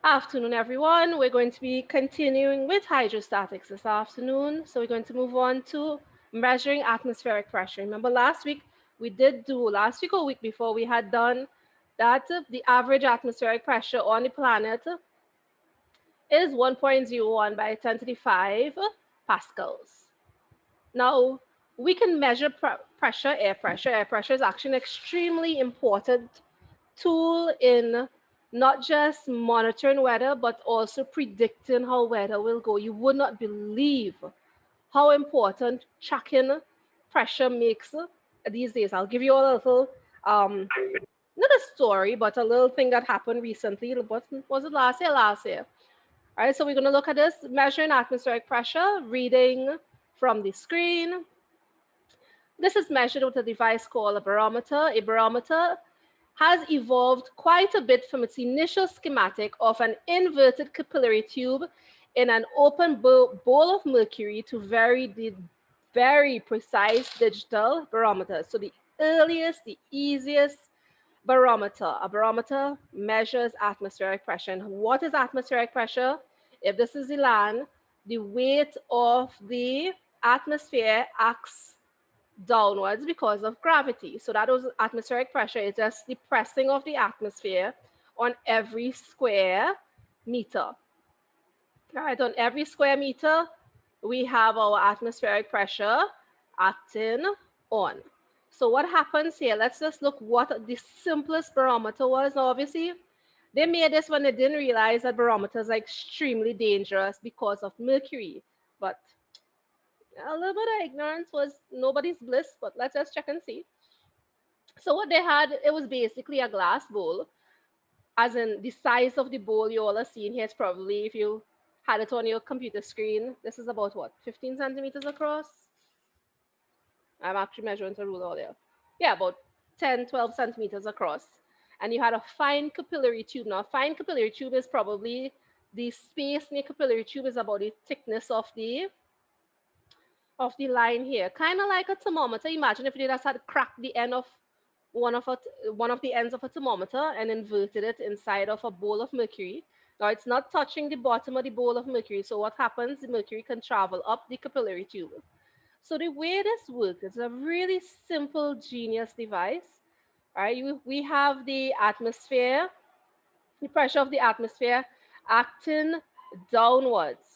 Afternoon, everyone. We're going to be continuing with hydrostatics this afternoon. So we're going to move on to measuring atmospheric pressure. Remember last week last week or week before, we had done that the average atmospheric pressure on the planet is 1.01 by 10 to the 5 pascals. Now, we can measure pressure, air pressure. Air pressure is actually an extremely important tool in not just monitoring weather, but also predicting how weather will go. You would not believe how important tracking pressure makes these days. I'll give you a little, not a story, but a little thing that happened recently. What was it last year? Last year. All right, so we're going to look at this measuring atmospheric pressure, reading from the screen. This is measured with a device called a barometer. A barometer has evolved quite a bit from its initial schematic of an inverted capillary tube in an open bowl of mercury to very precise digital barometers. So the earliest, the easiest barometer, a barometer measures atmospheric pressure. And what is atmospheric pressure? If this is the land, the weight of the atmosphere acts downwards because of gravity. So that was atmospheric pressure. It's just the pressing of the atmosphere on every square meter. All right, on every square meter, we have our atmospheric pressure acting on. So what happens here? Let's just look what the simplest barometer was. Now, obviously, they made this when they didn't realize that barometers are extremely dangerous because of mercury. But a little bit of ignorance was nobody's bliss, but let's just check and see. So what they had, it was basically a glass bowl, as in the size of the bowl you all are seeing here is probably, if you had it on your computer screen, this is about what, 15 centimeters across? I'm actually measuring to rule earlier. Yeah, about 10, 12 centimeters across. And you had a fine capillary tube. Now, a fine capillary tube is probably the space in the capillary tube is about the thickness of the line here, kind of like a thermometer. Imagine if you just had cracked the end of one of the ends of a thermometer and inverted it inside of a bowl of mercury. Now it's not touching the bottom of the bowl of mercury. So what happens? The mercury can travel up the capillary tube. So the way this works is a really simple, genius device. All right, we have the atmosphere, the pressure of the atmosphere acting downwards.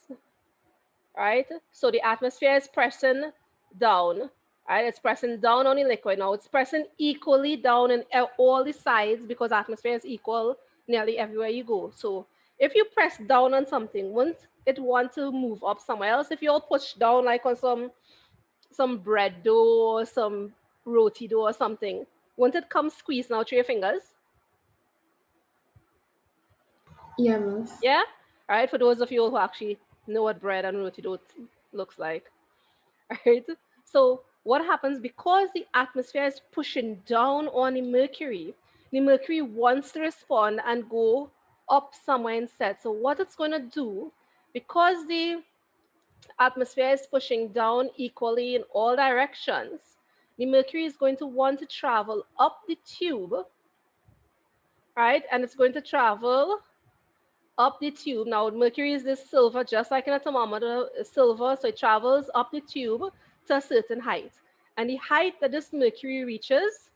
Right? So the atmosphere is pressing down, right? It's pressing down on the liquid. Now it's pressing equally down in all the sides because atmosphere is equal nearly everywhere you go. So if you press down on something, won't it want to move up somewhere else? If you're pushed down like on some bread dough or some roti dough or something, won't it come squeezing out through your fingers? Yeah, miss. Yeah? All right, for those of you who actually know what bread and roti dough looks like. Right? So what happens because the atmosphere is pushing down on the mercury wants to respond and go up somewhere instead. So what it's going to do, because the atmosphere is pushing down equally in all directions, the mercury is going to want to travel up the tube, right? And it's going to travel up the tube. Now, mercury is this silver, just like in a thermometer, silver, so it travels up the tube to a certain height. And the height that this mercury reaches,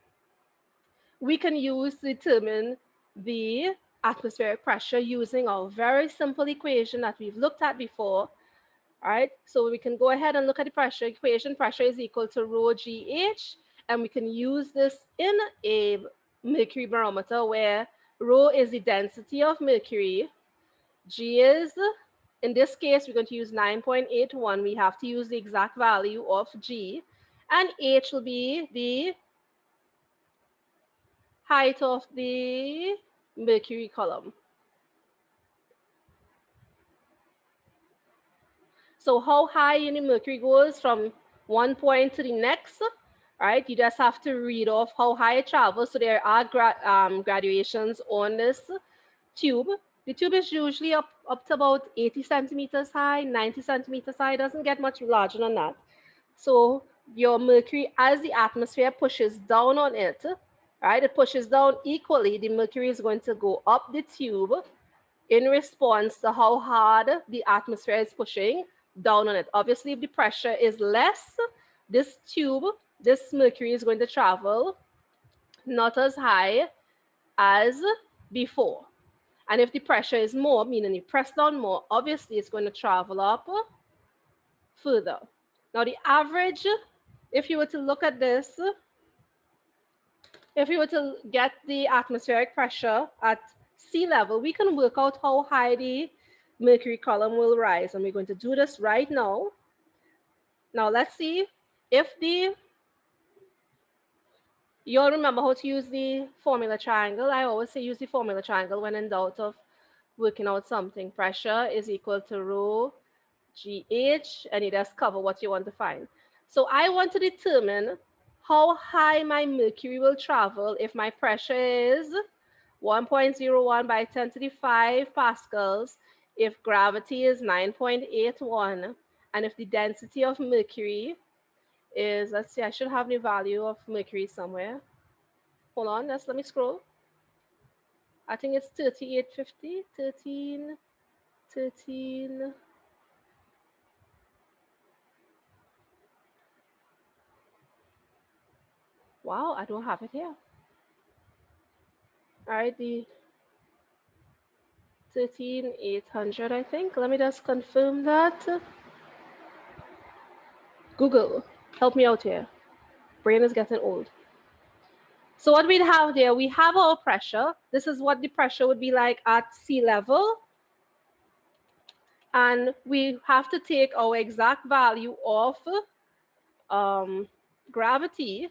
we can use to determine the atmospheric pressure using our very simple equation that we've looked at before. All right, so we can go ahead and look at the pressure equation. Pressure is equal to rho GH, and we can use this in a mercury barometer where rho is the density of mercury. G is, in this case, we're going to use 9.81. We have to use the exact value of G. And H will be the height of the mercury column. So how high in the mercury goes from one point to the next, right? You just have to read off how high it travels. So there are graduations on this tube. The tube is usually up to about 80 centimeters high, 90 centimeters high. It doesn't get much larger than that. So your mercury, as the atmosphere pushes down on it, right? It pushes down equally. The mercury is going to go up the tube in response to how hard the atmosphere is pushing down on it. Obviously, if the pressure is less, this tube, this mercury is going to travel not as high as before. And if the pressure is more, meaning you press down more, obviously it's going to travel up further. Now, the average, if you were to look at this, if you were to get the atmospheric pressure at sea level, we can work out how high the mercury column will rise. And we're going to do this right now. Now, let's see if you'll remember how to use the formula triangle. I always say use the formula triangle when in doubt of working out something. Pressure is equal to rho GH, and you just cover what you want to find. So I want to determine how high my mercury will travel if my pressure is 1.01 by 10 to the 5 pascals, if gravity is 9.81, and if the density of mercury is, let's see, I should have the value of mercury somewhere. Hold on, let me scroll. I think it's 3850, 13. Wow, I don't have it here. All right, the 13800, I think. Let me just confirm that. Google, help me out here. Brain is getting old. So what we have there, we have our pressure. This is what the pressure would be like at sea level. And we have to take our exact value of gravity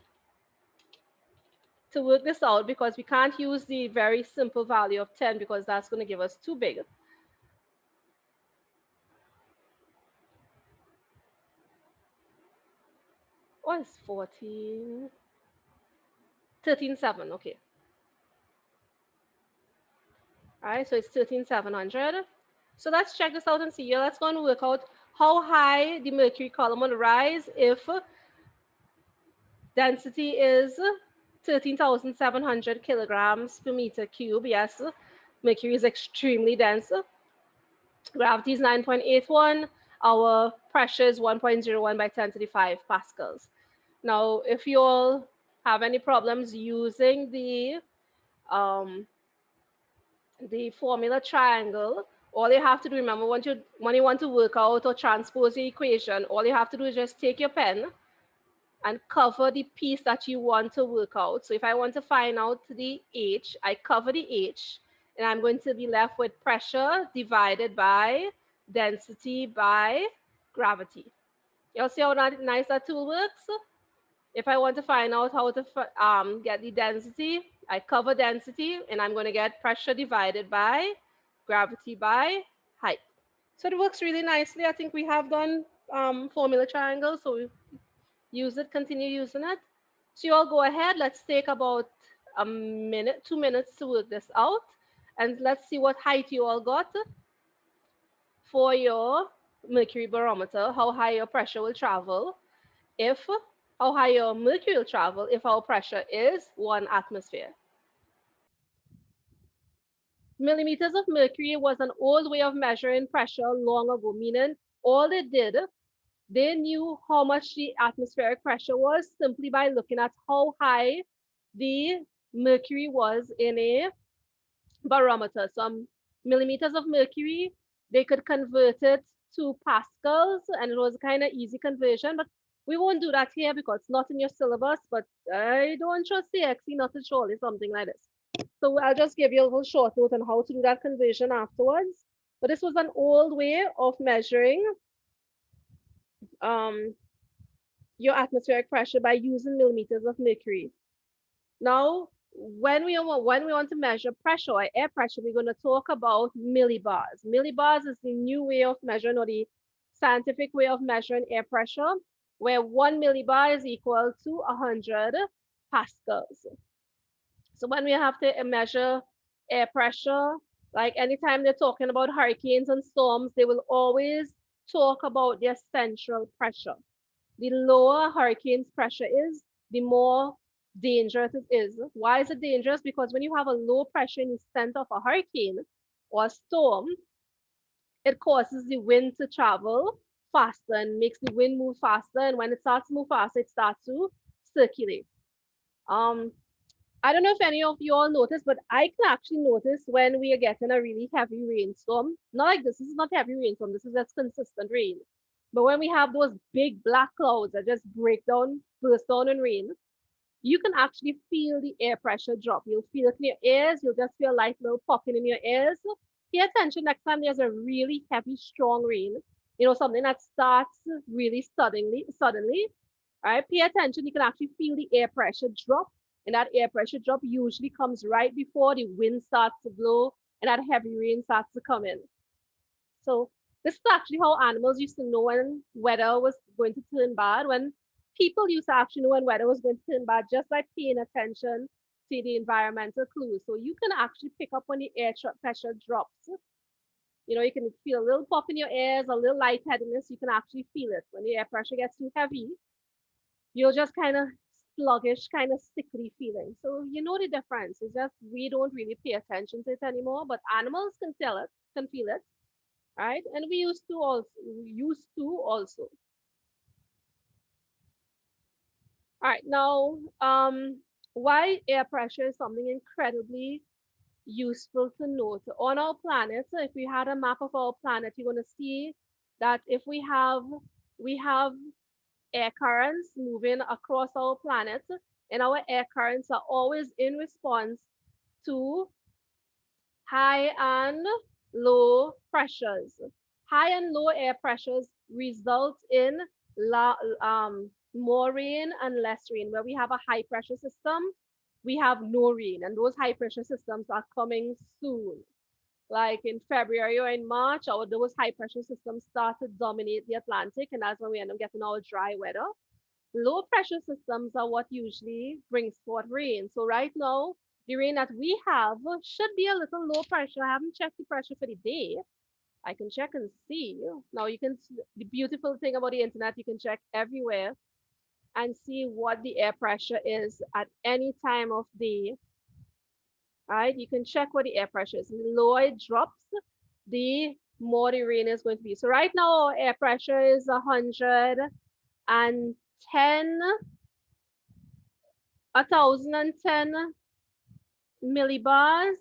to work this out, because we can't use the very simple value of 10 because that's going to give us too big. What is 14? 13.7, okay. All right, so it's 13,700. So let's check this out and see. Let's go and work out how high the mercury column will rise if density is 13,700 kilograms per meter cube. Yes, mercury is extremely dense. Gravity is 9.81. Our pressure is 1.01 by 10 to the 5 pascals. Now, if you all have any problems using the formula triangle, all you have to do, remember, when you want to work out or transpose the equation, all you have to do is just take your pen and cover the piece that you want to work out. So if I want to find out the H, I cover the H, and I'm going to be left with pressure divided by density by gravity. You'll see how nice that tool works? If I want to find out how to get the density, I cover density, and I'm going to get pressure divided by gravity by height. So it works really nicely. I think we have done formula triangle, so we use it, continue using it. So you all go ahead. Let's take about a minute, 2 minutes to work this out. And let's see what height you all got for your mercury barometer, how high your pressure will travel if, how high your mercury will travel if our pressure is 1 atmosphere. Millimeters of mercury was an old way of measuring pressure long ago, meaning all they did, they knew how much the atmospheric pressure was simply by looking at how high the mercury was in a barometer. Some millimeters of mercury, they could convert it to pascals, and it was a kind of easy conversion, but we won't do that here because it's not in your syllabus, but I don't trust CXE not to surely something like this. So I'll just give you a little short note on how to do that conversion afterwards. But this was an old way of measuring um, your atmospheric pressure by using millimeters of mercury. Now, when we want to measure pressure or air pressure, we're going to talk about millibars. Millibars is the new way of measuring, or the scientific way of measuring air pressure, where 1 millibar is equal to 100 pascals. So when we have to measure air pressure, like anytime they're talking about hurricanes and storms, they will always talk about their central pressure. The lower hurricane's pressure is, the more dangerous it is. Why is it dangerous? Because when you have a low pressure in the center of a hurricane, or storm, it causes the wind to travel faster and makes the wind move faster. And when it starts to move faster, it starts to circulate. Um, I don't know if any of you all notice, but I can actually notice when we are getting a really heavy rainstorm. Not like this is not heavy rainstorm, this is just consistent rain. But when we have those big black clouds that just break down, burst down in rain, you can actually feel the air pressure drop. You'll feel it in your ears. You'll just feel light little popping in your ears. Pay attention next time there's a really heavy, strong rain. Something that starts really suddenly. All right, pay attention. You can actually feel the air pressure drop. And that air pressure drop usually comes right before the wind starts to blow and that heavy rain starts to come in. So this is actually how animals used to know when weather was going to turn bad, when people used to actually know when weather was going to turn bad just by paying attention to the environmental clues. So you can actually pick up when the pressure drops. You can feel a little pop in your ears, a little lightheadedness. You can actually feel it. When the air pressure gets too heavy, you're just kind of sluggish, kind of sickly feeling. So you know the difference. It's just we don't really pay attention to it anymore, but animals can tell it, can feel it, right? And we used to also. All right, now why air pressure is something incredibly useful to note on our planet. So if we had a map of our planet, you're going to see that if we have air currents moving across our planet, and our air currents are always in response to high and low pressures. High and low air pressures result in more rain and less rain. Where we have a high pressure system, we have no rain, and those high pressure systems are coming soon. Like in February or in March, those high pressure systems start to dominate the Atlantic, and that's when we end up getting our dry weather. Low pressure systems are what usually brings forth rain. So right now, the rain that we have should be a little low pressure. I haven't checked the pressure for the day. I can check and see. Now the beautiful thing about the internet, you can check everywhere and see what the air pressure is at any time of day. Right? You can check what the air pressure is. The lower it drops, the more the rain is going to be. So right now, our air pressure is 110 1,010 millibars,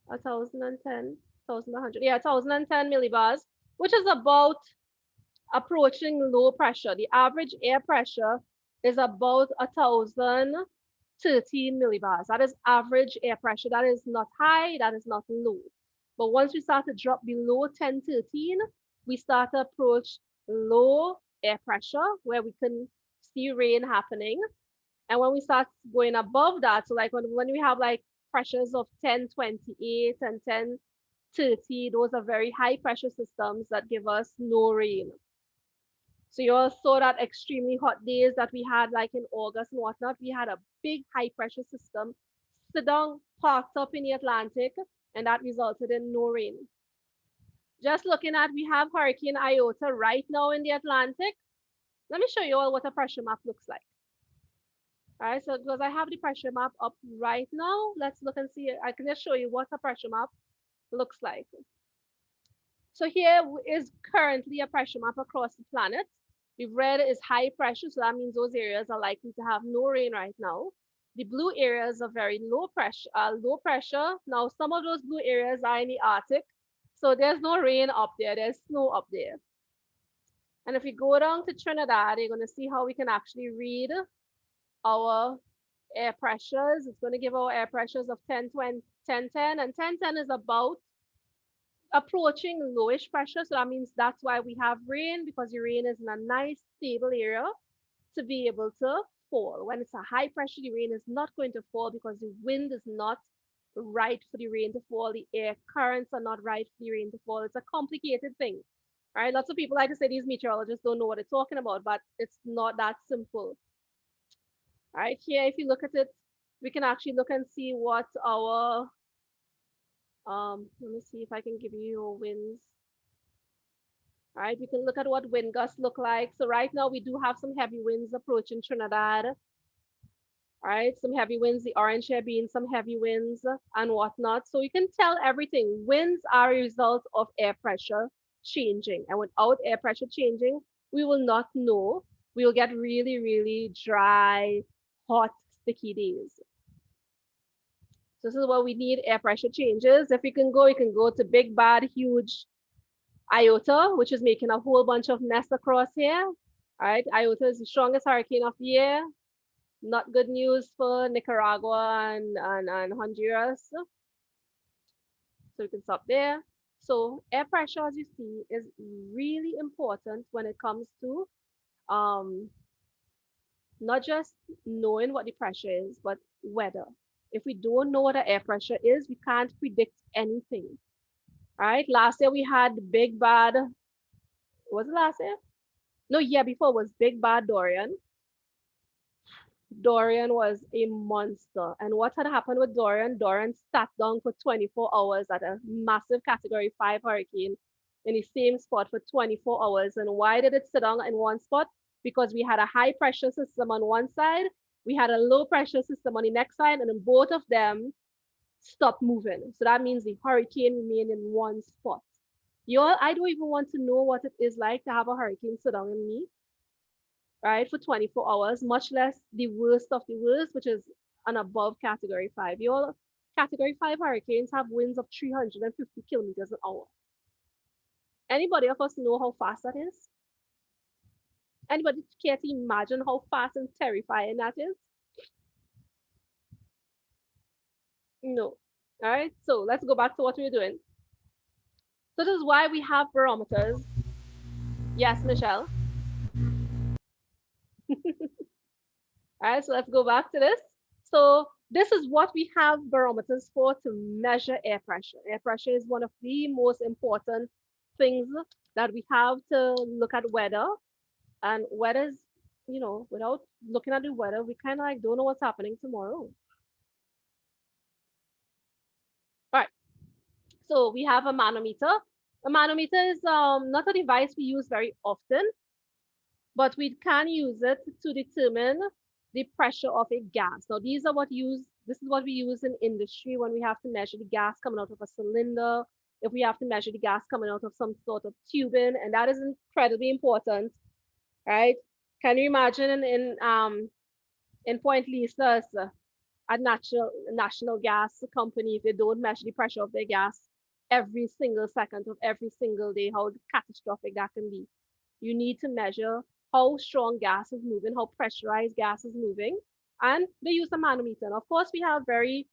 1,010, 1,100, yeah, 1,010 millibars, which is about approaching low pressure. The average air pressure is about 1,013 millibars. That is average air pressure. That is not high, that is not low. But once we start to drop below 1013, we start to approach low air pressure where we can see rain happening. And when we start going above that, so like when we have like pressures of 1028 and 1030, those are very high pressure systems that give us no rain. So you all saw that extremely hot days that we had like in August and whatnot. We had a big high pressure system sit down, parked up in the Atlantic, and that resulted in no rain. Just looking at, we have Hurricane Iota right now in the Atlantic. Let me show you all what a pressure map looks like. All right, so because I have the pressure map up right now, let's look and see. I can just show you what a pressure map looks like. So here is currently a pressure map across the planet. The red is high pressure, so that means those areas are likely to have no rain right now. The blue areas are very low pressure. Low pressure. Now, some of those blue areas are in the Arctic, so there's no rain up there. There's snow up there. And if we go down to Trinidad, you're going to see how we can actually read our air pressures. It's going to give our air pressures of 10, 20, 10, 10, and 10, 10 is about approaching lowish pressure. So that means that's why we have rain, because the rain is in a nice stable area to be able to fall. When it's a high pressure, the rain is not going to fall because the wind is not right for the rain to fall. The air currents are not right for the rain to fall. It's a complicated thing. All right, lots of people like to say these meteorologists don't know what they're talking about, but it's not that simple. All right, here, if you look at it, we can actually look and see what our, let me see if I can give you winds. All right, we can look at what wind gusts look like. So right now we do have some heavy winds approaching Trinidad. All All right, some heavy winds, the orange here being some heavy winds and whatnot. So you can tell everything. Winds are a result of air pressure changing. And without air pressure changing, we will not know. We will get really, really dry, hot, sticky days. So this is what we need air pressure changes. If you can go to big, bad, huge Iota, which is making a whole bunch of mess across here. All right, Iota is the strongest hurricane of the year. Not good news for Nicaragua and Honduras. So you can stop there. So air pressure, as you see, is really important when it comes to um, not just knowing what the pressure is, but weather. If we don't know what the air pressure is, we can't predict anything. All right. Last year we had big bad. Was it last year? No, year before was big bad Dorian. Dorian was a monster. And what had happened with Dorian? Dorian sat down for 24 hours at a massive category 5 hurricane in the same spot for 24 hours. And why did it sit down in one spot? Because we had a high pressure system on one side, we had a low pressure system on the next side, and then both of them stopped moving. So that means the hurricane remained in one spot. Y'all, I don't even want to know what it is like to have a hurricane sit down in me, right, for 24 hours, much less the worst of the worst, which is an above category 5. Your category 5 hurricanes have winds of 350 kilometers an hour. Anybody of us know how fast that is? Anybody care to imagine how fast and terrifying that is? No. All right, so let's go back to what we were doing. So this is why we have barometers. Yes, Michelle. All right, so let's go back to this. So this is what we have barometers for, to measure air pressure. Air pressure is one of the most important things that we have to look at weather. And weather's, without looking at the weather, we kind of like don't know what's happening tomorrow. All right, so we have a manometer. A manometer is not a device we use very often, but we can use it to determine the pressure of a gas. Now, this is what we use in industry when we have to measure the gas coming out of a cylinder, if we have to measure the gas coming out of some sort of tubing, and that is incredibly important, right? Can you imagine in Point Lisa, a national gas company, if they don't measure the pressure of their gas every single second of every single day, how catastrophic that can be. You need to measure how strong gas is moving, how pressurized gas is moving, and they use a manometer. And of course, we have very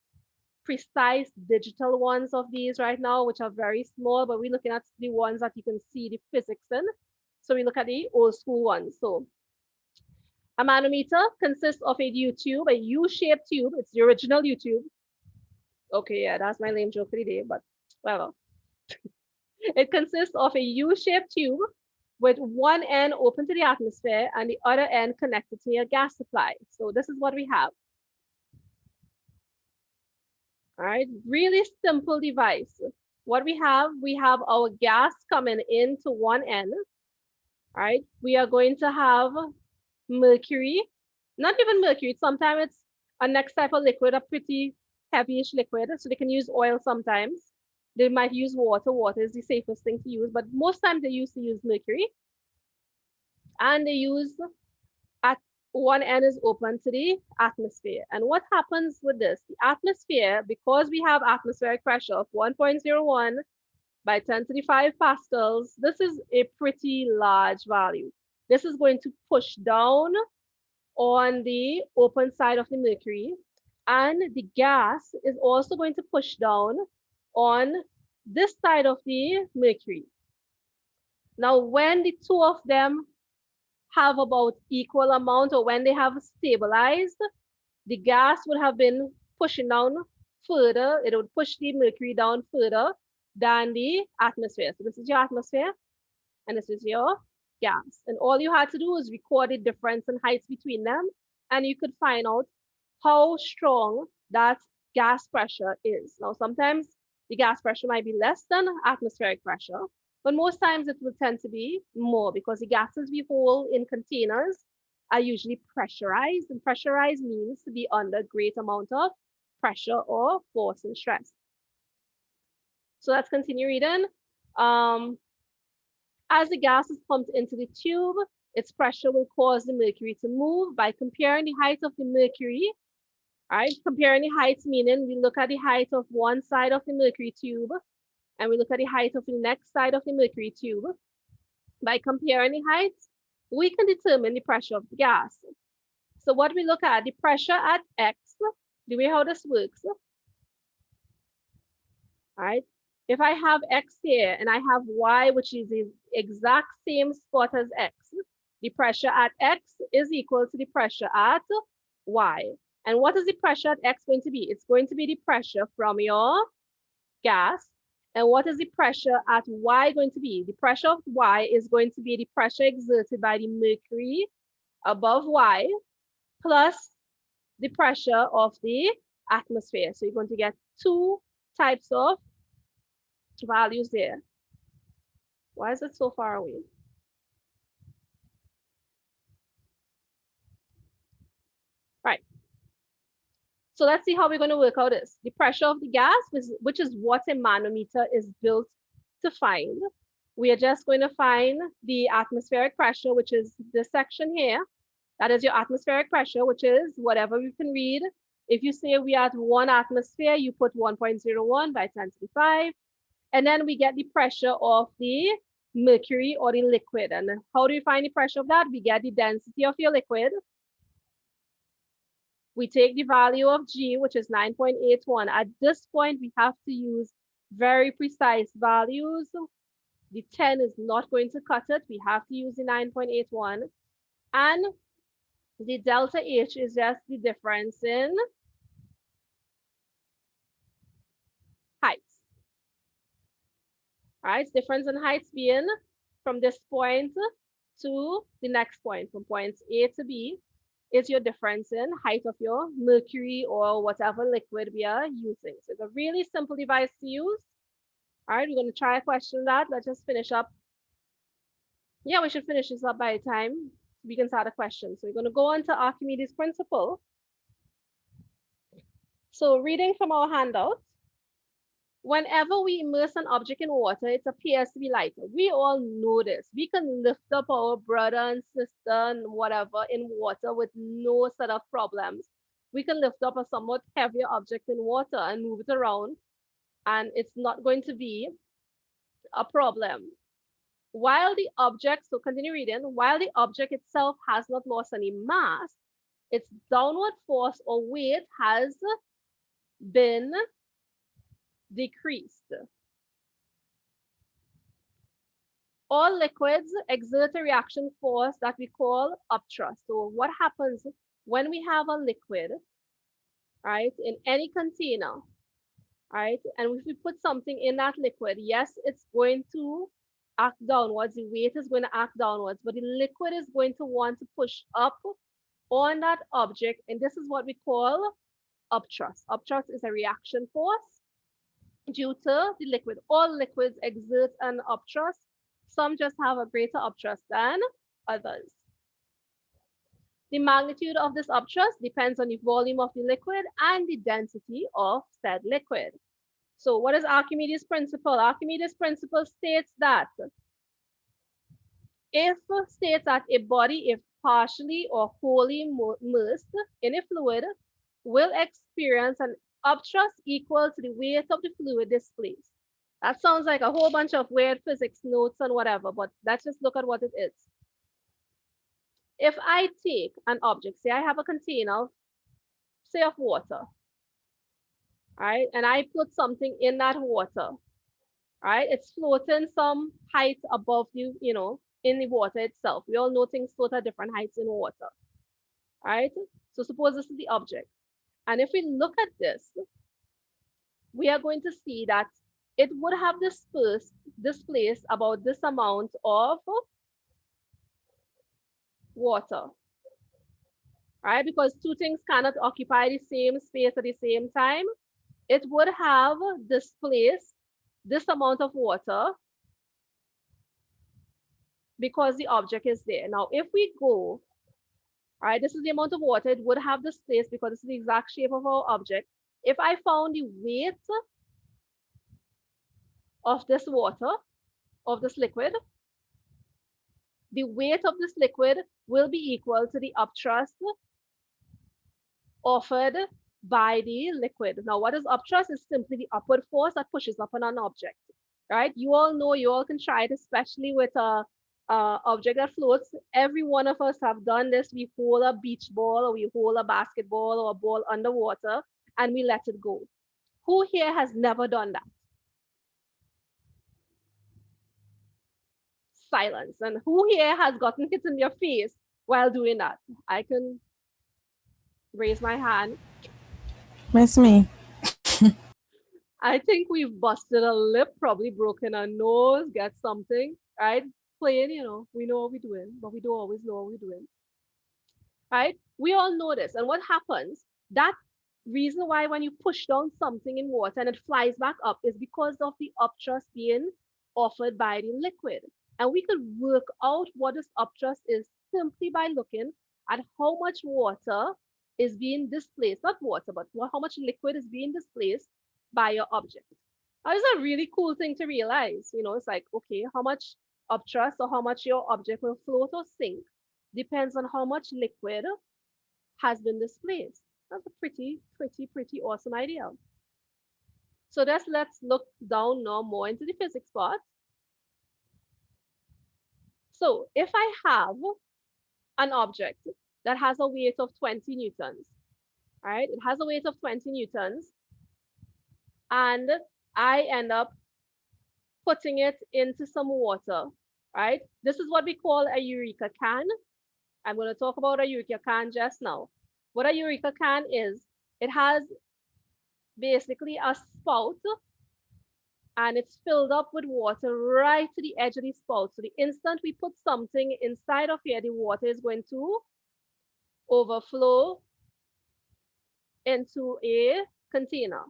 precise digital ones of these right now, which are very small, but we're looking at the ones that you can see the physics in. So we look at the old school ones. So a manometer consists of a U tube, a U-shaped tube. It's the original U tube. Okay, yeah, that's my lame joke for the day, but well, it consists of a U-shaped tube with one end open to the atmosphere and the other end connected to your gas supply. So this is what we have. All right, really simple device. What we have our gas coming into one end. All right, we are going to have mercury, not even mercury, sometimes it's a next type of liquid, a pretty heavyish liquid. So they can use oil sometimes. They might use water. Water is the safest thing to use, but most times they used to use mercury. And they use at one end is open to the atmosphere. And what happens with this? The atmosphere, because we have atmospheric pressure of 1.01 by 10 to the 5 pascals, this is a pretty large value. This is going to push down on the open side of the mercury, and the gas is also going to push down on this side of the mercury. Now, when the two of them have about equal amount, or when they have stabilized, the gas would have been pushing down further. It would push the mercury down further than the atmosphere. So this is your atmosphere and this is your gas. And all you had to do is record the difference in heights between them, and you could find out how strong that gas pressure is. Now, sometimes the gas pressure might be less than atmospheric pressure, but most times it will tend to be more because the gases we hold in containers are usually pressurized, and pressurized means to be under great amount of pressure or force and stress. So let's continue reading. Um, as the gas is pumped into the tube, its pressure will cause the mercury to move. By comparing the height of the mercury, right? Comparing the heights meaning we look at the height of one side of the mercury tube and we look at the height of the next side of the mercury tube. By comparing the heights, we can determine the pressure of the gas. So what we look at, the pressure at X, the way how this works, right? If I have X here and I have Y, which is the exact same spot as X, the pressure at X is equal to the pressure at Y. And what is the pressure at X going to be? It's going to be the pressure from your gas. And what is the pressure at Y going to be? The pressure of Y is going to be the pressure exerted by the mercury above Y plus the pressure of the atmosphere. So you're going to get two types of values there. Why is it so far away? Right. So let's see how we're going to work out this. The pressure of the gas, which is what a manometer is built to find. We are just going to find the atmospheric pressure, which is this section here. That is your atmospheric pressure, which is whatever we can read. If you say we are at 1 atmosphere, you put 1.01 by 10 to the 5. And then we get the pressure of the mercury or the liquid. And how do we find the pressure of that? We get the density of your liquid. We take the value of G, which is 9.81. At this point, we have to use very precise values. The 10 is not going to cut it. We have to use the 9.81. And the delta H is just the difference in heights. All right, difference in heights being from this point to the next point, from points A to B, is your difference in height of your mercury or whatever liquid we are using. So it's a really simple device to use. All right, we're going to try a question that. Let's just finish up. Yeah, we should finish this up by the time we can start a question. So we're going to go on to Archimedes' principle. So reading from our handout, whenever we immerse an object in water, it appears to be lighter. We all know this. We can lift up our brother and sister and whatever in water with no sort of problems. We can lift up a somewhat heavier object in water and move it around, and it's not going to be a problem. While the object, so continue reading, while the object itself has not lost any mass, its downward force or weight has been decreased. All liquids exert a reaction force that we call upthrust. So what happens when we have a liquid, right, in any container, right, and if we put something in that liquid, yes, it's going to act downwards, the weight is going to act downwards, but the liquid is going to want to push up on that object, and this is what we call upthrust. Upthrust is a reaction force due to the liquid. All liquids exert an upthrust. Some just have a greater upthrust than others. The magnitude of this upthrust depends on the volume of the liquid and the density of said liquid. So what is Archimedes' principle? Archimedes' principle states that a body, if partially or wholly immersed in a fluid, will experience an upthrust equal to the weight of the fluid displaced. That sounds like a whole bunch of weird physics notes and whatever, but let's just look at what it is. If I take an object, say I have a container, say of water, right? And I put something in that water, right? It's floating some height above you, in the water itself. We all know things float at different heights in water, right? So suppose this is the object. And if we look at this, we are going to see that it would have displaced about this amount of water, right? Because two things cannot occupy the same space at the same time. It would have displaced this amount of water because the object is there. Now, if we go All right, this is the amount of water it would have displaced because this is the exact shape of our object. If I found the weight of this water, of this liquid, the weight of this liquid will be equal to the upthrust offered by the liquid. Now, what is upthrust? Is simply the upward force that pushes up on an object, right? You all know, you all can try it, especially with a object that floats. Every one of us have done this. We hold a beach ball or we hold a basketball or a ball underwater and we let it go. Who here has never done that? Silence. And who here has gotten hit in their face while doing that? I can raise my hand. Miss me. I think we've busted a lip, probably broken a nose, get something, right? Playing, we know what we're doing, but we don't always know what we're doing, right? We all know this. And what happens, that reason why when you push down something in water and it flies back up is because of the upthrust being offered by the liquid. And we could work out what this upthrust is simply by looking at how much water is being displaced, not water, but how much liquid is being displaced by your object. Now, it's a really cool thing to realize. It's like, okay, how much upthrust or how much your object will float or sink depends on how much liquid has been displaced. That's a pretty awesome idea. So let's look down now more into the physics part. So if I have an object that has a weight of 20 newtons, right? It has a weight of 20 newtons, and I end up putting it into some water, right? This is what we call a eureka can. I'm going to talk about a eureka can just now. What a eureka can is, it has basically a spout and it's filled up with water right to the edge of the spout. So the instant we put something inside of here, the water is going to overflow into a container.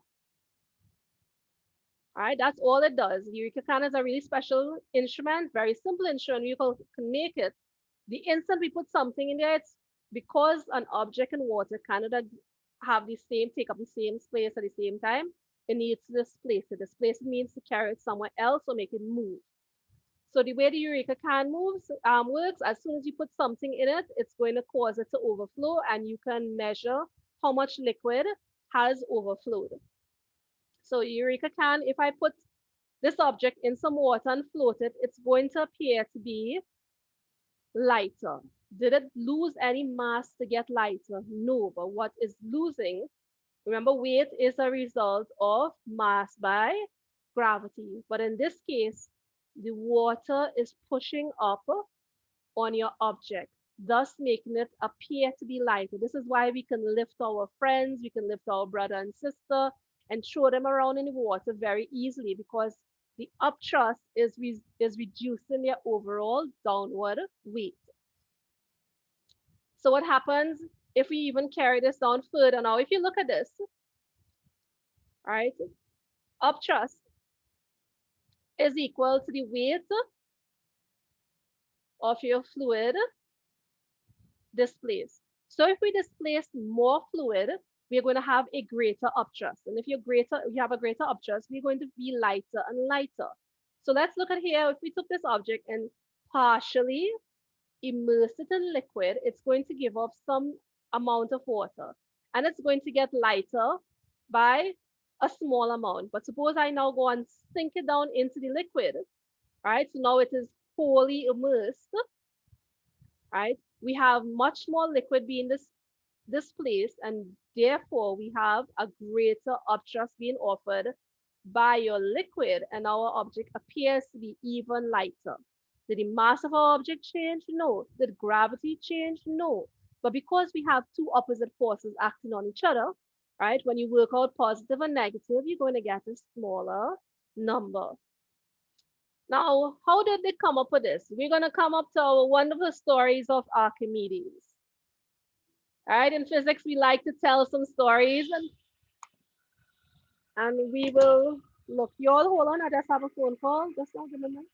All right, that's all it does. The Eureka can is a really special instrument, very simple instrument. You can make it. The instant we put something in there, it's because an object in water cannot take up the same space at the same time. It needs to displace it. Displace it means to carry it somewhere else or make it move. So the way the Eureka can works, as soon as you put something in it, it's going to cause it to overflow, and you can measure how much liquid has overflowed. So Eureka can, if I put this object in some water and float it, it's going to appear to be lighter. Did it lose any mass to get lighter? No, but what is losing, remember, weight is a result of mass by gravity. But in this case, the water is pushing up on your object, thus making it appear to be lighter. This is why we can lift our friends, we can lift our brother and sister and throw them around in the water very easily, because the upthrust is reducing their overall downward weight. So what happens if we even carry this down further? Now, if you look at this, all right, upthrust is equal to the weight of your fluid displaced. So if we displace more fluid, we're going to have a greater upthrust. And if you have a greater upthrust, we're going to be lighter and lighter. So let's look at here. If we took this object and partially immerse it in liquid, it's going to give off some amount of water. And it's going to get lighter by a small amount. But suppose I now go and sink it down into the liquid, right? So now it is wholly immersed, right? We have much more liquid being displaced, and therefore we have a greater upthrust being offered by your liquid, and our object appears to be even lighter. Did the mass of our object change? No. Did gravity change? No. But because we have two opposite forces acting on each other, right, when you work out positive and negative, you're going to get a smaller number. Now, how did they come up with this? We're going to come up to our wonderful stories of Archimedes. All right, in physics, we like to tell some stories, and we will look. You all hold on, I just have a phone call. Just now, give me a minute.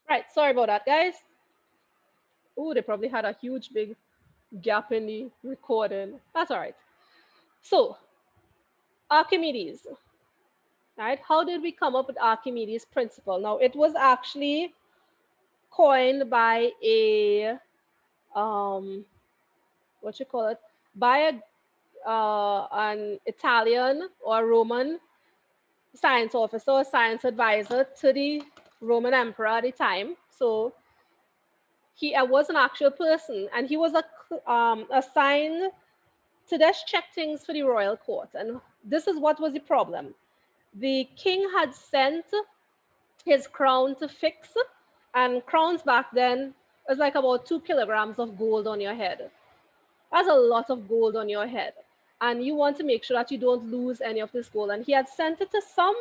Right, sorry about that, guys. Oh, they probably had a huge big gap in the recording. That's all right. So, Archimedes, right? How did we come up with Archimedes' principle? Now, it was actually coined by a what you call it, by an Italian or Roman science officer, science advisor to the Roman emperor at the time. So he was an actual person, and he was assigned to just check things for the royal court. And this is what was the problem. The king had sent his crown to fix, and crowns back then was like about 2 kilograms of gold on your head. That's a lot of gold on your head. And you want to make sure that you don't lose any of this gold. And he had sent it to some,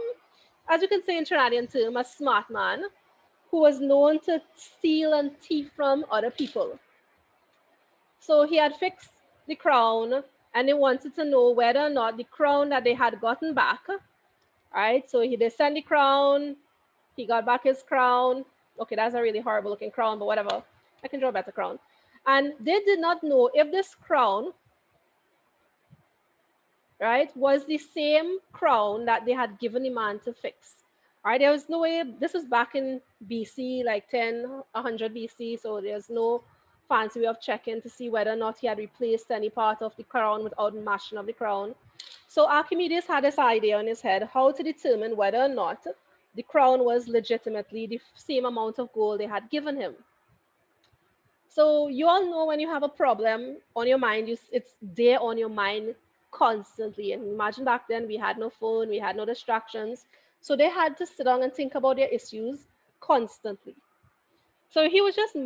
as you can say in Trinidadian term, a smart man who was known to steal and thief from other people. So he had fixed the crown, and they wanted to know whether or not the crown that they had gotten back, right? So they sent the crown, he got back his crown. Okay, that's a really horrible looking crown, but whatever. I can draw a better crown. And they did not know if this crown, right, was the same crown that they had given the man to fix. Right, there was no way, this was back in BC, like 10, 100 BC, so there's no fancy way of checking to see whether or not he had replaced any part of the crown without mashing of the crown. So Archimedes had this idea in his head how to determine whether or not the crown was legitimately the same amount of gold they had given him. So you all know when you have a problem on your mind, it's there on your mind constantly. And imagine back then we had no phone, we had no distractions. So they had to sit down and think about their issues constantly. So he was just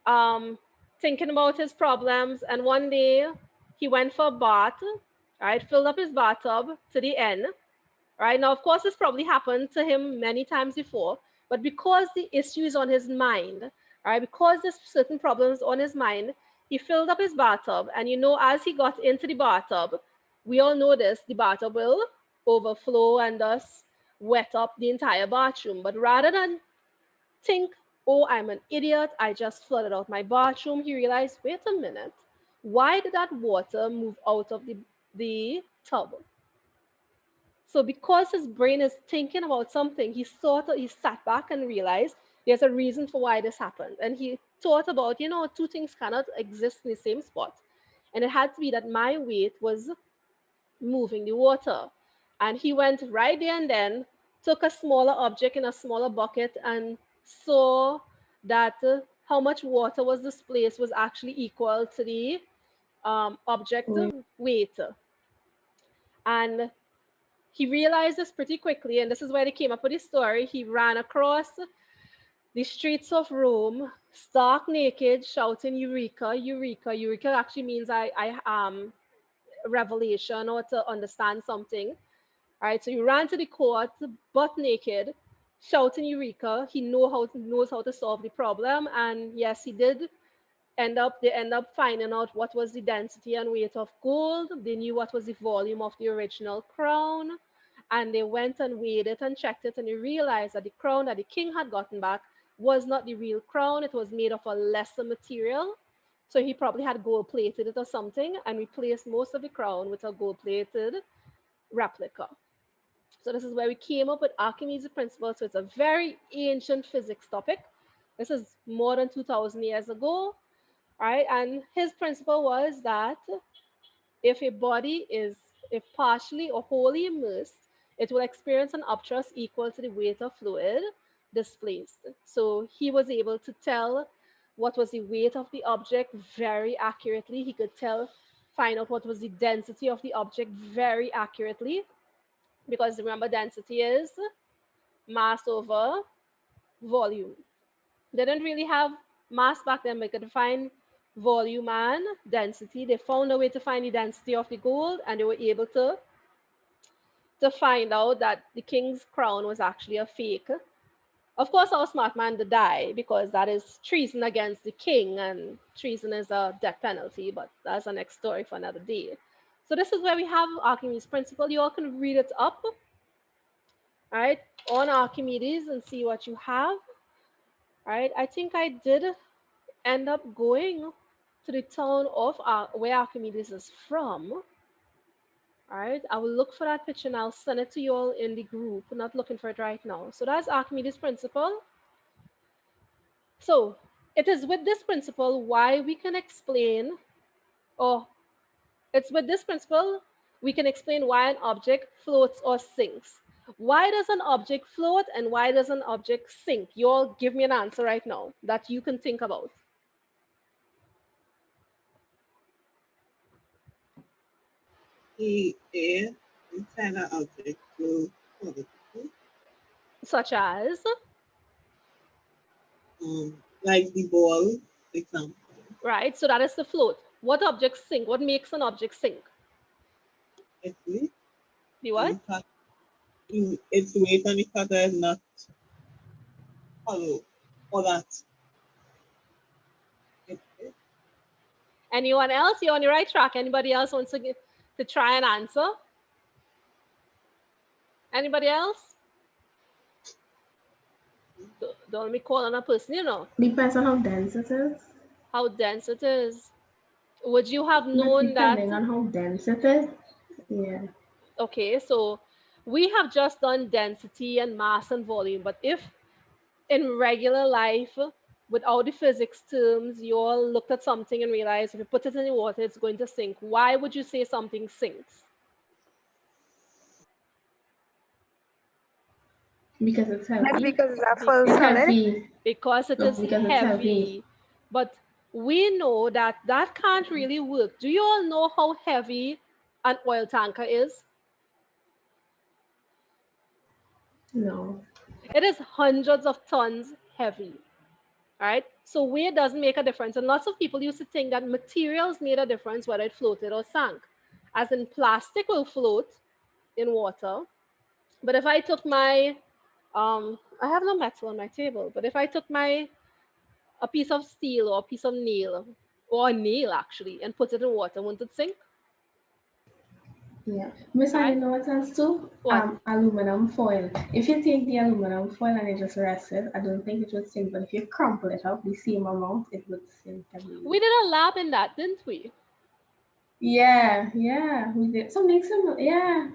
um, thinking about his problems. And one day he went for a bath, right? Filled up his bathtub to the end, right? Now, of course, this probably happened to him many times before, but because the issue is on his mind, right? Because there's certain problems on his mind, he filled up his bathtub. And as he got into the bathtub, we all know this, the bathtub will overflow and thus wet up the entire bathroom. But rather than think, oh, I'm an idiot, I just flooded out my bathroom, he realized, wait a minute, why did that water move out of the tub? So because his brain is thinking about something, he sat back and realized there's a reason for why this happened. And he thought about, two things cannot exist in the same spot. And it had to be that my weight was moving the water. And he went right there and then, took a smaller object in a smaller bucket and saw that how much water was displaced was actually equal to the object Wait. weight. And he realized this pretty quickly, and this is where they came up with his story. He ran across the streets of Rome, stark naked, shouting "Eureka, Eureka!" Eureka actually means I revelation or to understand something. All right, so he ran to the court, butt naked, shouting "Eureka!" He knows how to solve the problem, and yes, he did they end up finding out what was the density and weight of gold. They knew what was the volume of the original crown, and they went and weighed it and checked it, and they realized that the crown that the king had gotten back was not the real crown. It was made of a lesser material. So he probably had gold plated it or something and replaced most of the crown with a gold plated replica. So this is where we came up with Archimedes' principle. So it's a very ancient physics topic. This is more than 2,000 years ago, right? And his principle was that if a body is, if partially or wholly immersed, it will experience an upthrust equal to the weight of fluid displaced. So he was able to tell what was the weight of the object very accurately. He could find out what was the density of the object very accurately, because remember, density is mass over volume. They didn't really have mass back then, but they could find volume and density. They found a way to find the density of the gold, and they were able to find out that the king's crown was actually a fake. Of course, our smart man did die because that is treason against the king, and treason is a death penalty, but that's a next story for another day. So this is where we have Archimedes' principle. You all can read it up All right, on Archimedes and see what you have. All right, I think I did end up going to the town of where Archimedes is from. All right, I will look for that picture and I'll send it to you all in the group. I'm not looking for it right now. So that's Archimedes' principle. So it is with this principle why we can explain, or it's with this principle we can explain why an object floats or sinks. Why does an object float and why does an object sink? You all give me an answer right now that you can think about. The air inside an object will positively, Such as, like the ball example. right? So that is the float. What objects sink? What makes an object sink? Actually, The and what? the fact its weight on the cutter is not hollow or that it, Anyone else? You're on the right track. Anybody else wants to try and answer? Anybody else? Don't let me call on a person, you know. Depends on how dense it is. How dense it is. Would you have But known that? depending on how dense it is, yeah. Okay, so we have just done density and mass and volume, but if in regular life, without the physics terms, you all looked at something and realized if you put it in the water, it's going to sink. Why would you say something sinks? Because it's Maybe heavy. because it's a full It's Because solid. heavy. because it No, is because it's heavy. heavy. But we know that that can't really work. Do you all know how heavy an oil tanker is? No. It is hundreds of tons heavy. All right. So weight doesn't make a difference. And lots of people used to think that materials made a difference whether it floated or sank. As in, plastic will float in water. But if I took my, I have no metal on my table, but if I took a piece of steel or a piece of nail, or a nail actually, and put it in water, wouldn't it sink? Yeah. Miss, All I right. know what else too? What? Aluminum foil. If you take the aluminum foil and you just rest it, I don't think it would sink. But if you crumple it up the same amount, it would sink, I believe. We did a lab in that, didn't we? Yeah, yeah, we did. Something similar. Yeah,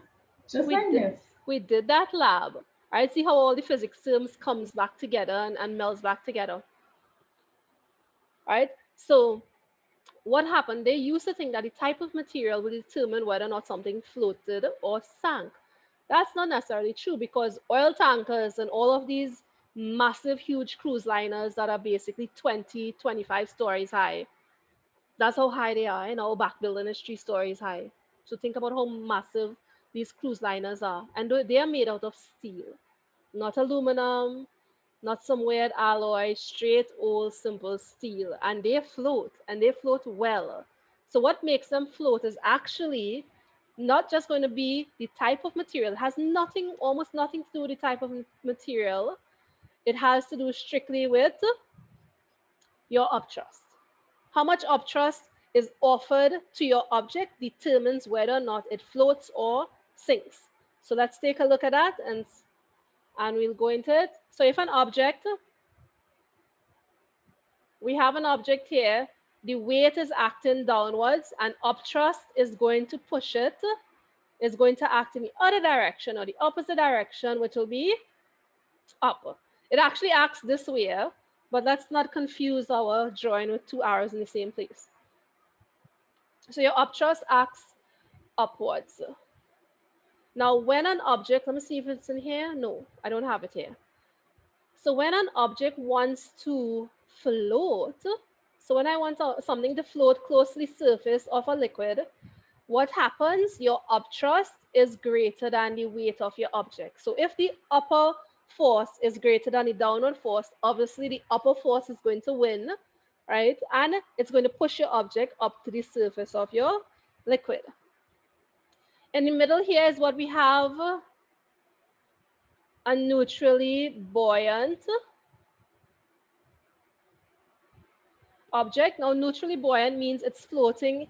just We like did. this. We did that lab. All right. See how all the physics terms comes back together and melds back together. All right. So what happened? They used to think that the type of material would determine whether or not something floated or sank. That's not necessarily true because oil tankers and all of these massive, huge cruise liners that are basically 20, 25 stories high, that's how high they are. And our back building is 3 stories high. So think about how massive these cruise liners are. And they are made out of steel, not aluminum, not some weird alloy, straight old simple steel. And they float well. So what makes them float is actually not just going to be the type of material. It has nothing, almost nothing to do with the type of material. It has to do strictly with your upthrust. How much upthrust is offered to your object determines whether or not it floats or sinks. So let's take a look at that and we'll go into it. So if an object, we have an object here, the weight is acting downwards and upthrust is going to push it, is going to act in the other direction or the opposite direction, which will be up. It actually acts this way, but let's not confuse our drawing with two arrows in the same place. So your upthrust acts upwards. Now, when an object, let me see if it's in here. No, I don't have it here. So when an object wants to float, so when I want something to float close to the surface of a liquid, what happens? Your upthrust is greater than the weight of your object. So if the upper force is greater than the downward force, obviously the upper force is going to win, right? And it's going to push your object up to the surface of your liquid. In the middle here is what we have, a neutrally buoyant object. Now, neutrally buoyant means it's floating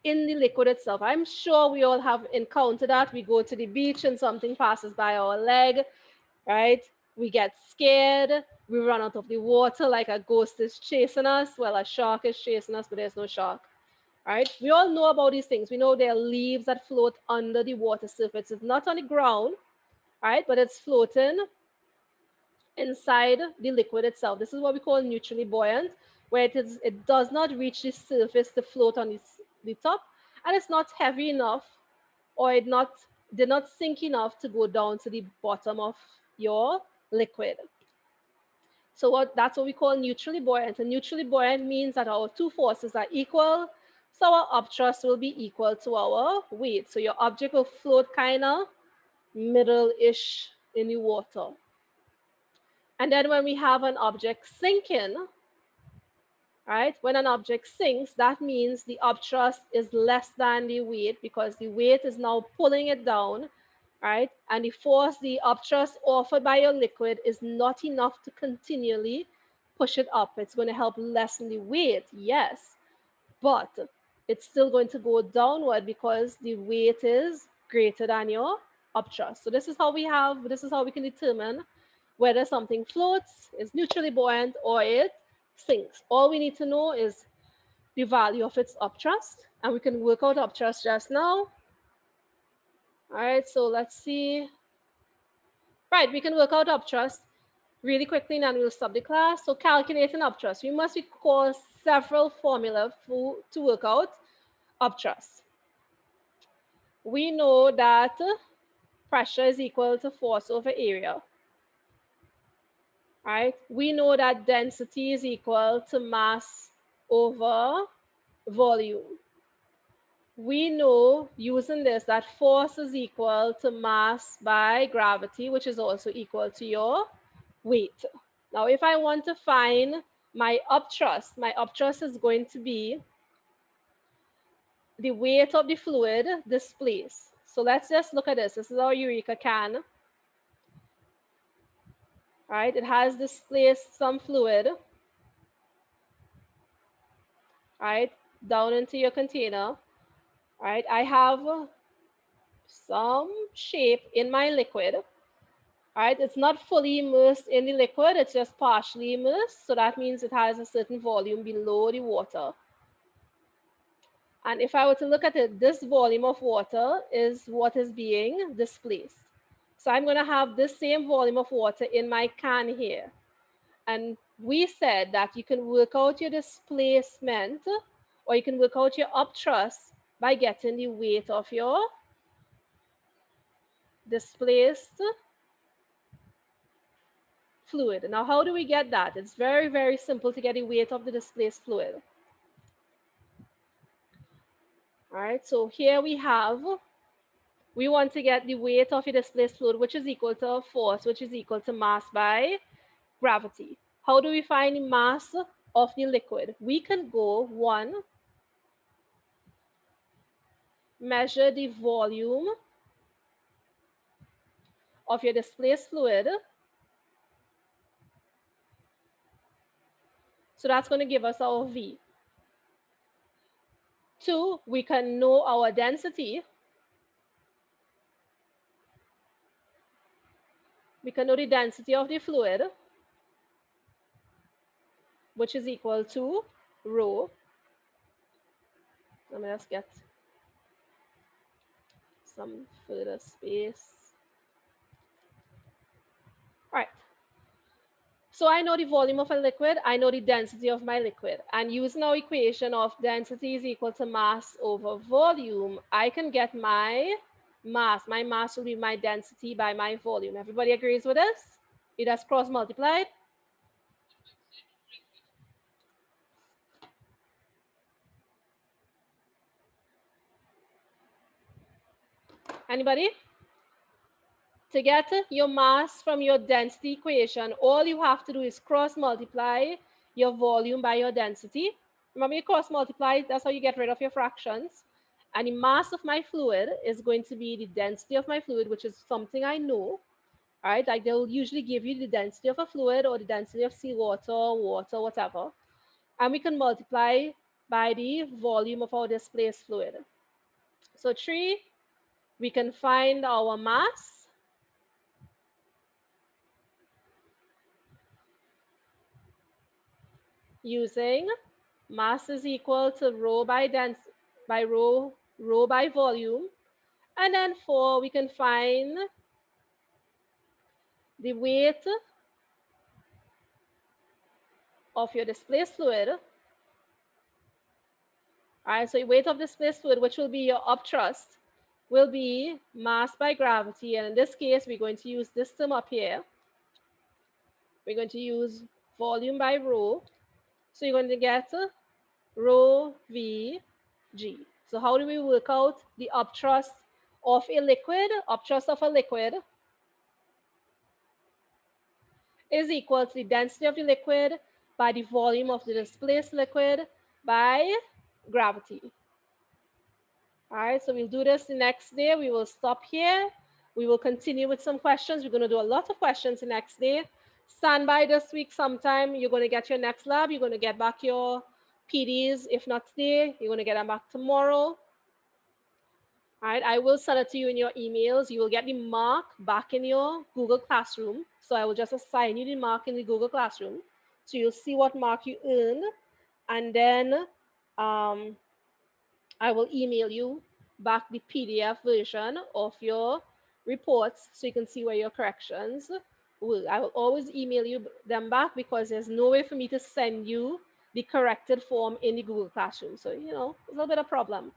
in the liquid itself. I'm sure we all have encountered that. We go to the beach and something passes by our leg, right? We get scared. We run out of the water like a ghost is chasing us. Well, a shark is chasing us, but there's no shark, right? We all know about these things. We know there are leaves that float under the water surface. It's not on the ground, right? But it's floating inside the liquid itself. This is what we call neutrally buoyant, where it does not reach the surface to float on the top, and it's not heavy enough, or did not sink enough to go down to the bottom of your liquid. So that's what we call neutrally buoyant. And neutrally buoyant means that our two forces are equal, so our upthrust will be equal to our weight. So your object will float kind of middle-ish in the water. And then when we have an object sinking, right? When an object sinks, that means the upthrust is less than the weight because the weight is now pulling it down, right? And the force, the upthrust offered by your liquid is not enough to continually push it up. It's going to help lessen the weight, yes, but it's still going to go downward because the weight is greater than your upthrust. So this is how we can determine whether something floats, is neutrally buoyant, or it sinks. All we need to know is the value of its upthrust, and we can work out upthrust just now. All right, so let's see. Right, we can work out upthrust really quickly, and then we'll stop the class. So calculating upthrust, we must recall several formulas to work out upthrust. We know that pressure is equal to force over area. Right? We know that density is equal to mass over volume. We know using this that force is equal to mass by gravity, which is also equal to your weight. Now, if I want to find my upthrust is going to be the weight of the fluid displaced. So let's just look at this. This is our Eureka can. Right? It has displaced some fluid, right, down into your container. Right? I have some shape in my liquid. Right? It's not fully immersed in the liquid, it's just partially immersed. So that means it has a certain volume below the water. And if I were to look at it, this volume of water is what is being displaced. So I'm going to have this same volume of water in my can here. And we said that you can work out your displacement, or you can work out your upthrust by getting the weight of your displaced fluid. Now, how do we get that? It's very, very simple to get the weight of the displaced fluid. All right, so here we want to get the weight of your displaced fluid, which is equal to force, which is equal to mass by gravity. How do we find the mass of the liquid? We can go, one, measure the volume of your displaced fluid. So that's going to give us our V. Two, we can know our density. We can know the density of the fluid, which is equal to rho. Let me just get some further space. All right. So I know the volume of a liquid, I know the density of my liquid. And using our equation of density is equal to mass over volume, I can get my mass. My mass will be my density by my volume. Everybody agrees with this? It has cross multiplied. Anybody? To get your mass from your density equation, all you have to do is cross multiply your volume by your density. Remember, you cross multiply, that's how you get rid of your fractions. And the mass of my fluid is going to be the density of my fluid, which is something I know. All right, like they'll usually give you the density of a fluid or the density of seawater, water, whatever. And we can multiply by the volume of our displaced fluid. So 3, we can find our mass using mass is equal to rho by rho by volume. And then 4, we can find the weight of your displaced fluid. All right, so your weight of displaced fluid, which will be your upthrust, will be mass by gravity. And in this case, we're going to use this term up here. We're going to use volume by rho. So you're going to get rho v g. So how do we work out the upthrust of a liquid? Upthrust of a liquid is equal to the density of the liquid by the volume of the displaced liquid by gravity. All right, so we'll do this the next day. We will stop here. We will continue with some questions. We're going to do a lot of questions the next day. Stand by this week sometime. You're going to get your next lab. You're going to get back your PDs. If not today, you're going to get them back tomorrow. All right, I will send it to you in your emails. You will get the mark back in your Google Classroom. So I will just assign you the mark in the Google Classroom. So you'll see what mark you earned. And then I will email you back the PDF version of your reports so you can see where your corrections will. I will always email you them back because there's no way for me to send you the corrected form in the Google Classroom. So, you know, it's a little bit of a problem.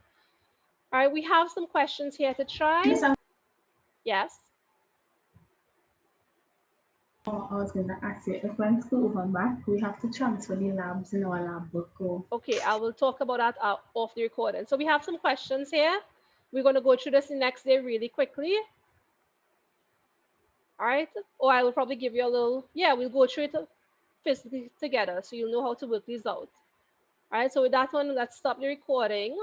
All right, we have some questions here to try. Yes. Oh, I was going to ask you, if when school come back, we have to transfer the labs in our lab book. Okay, I will talk about that off the recording. So we have some questions here. We're going to go through this the next day really quickly. All right, or I will probably give you a little, we'll go through it physically together so you'll know how to work these out. All right, so with that one, let's stop the recording.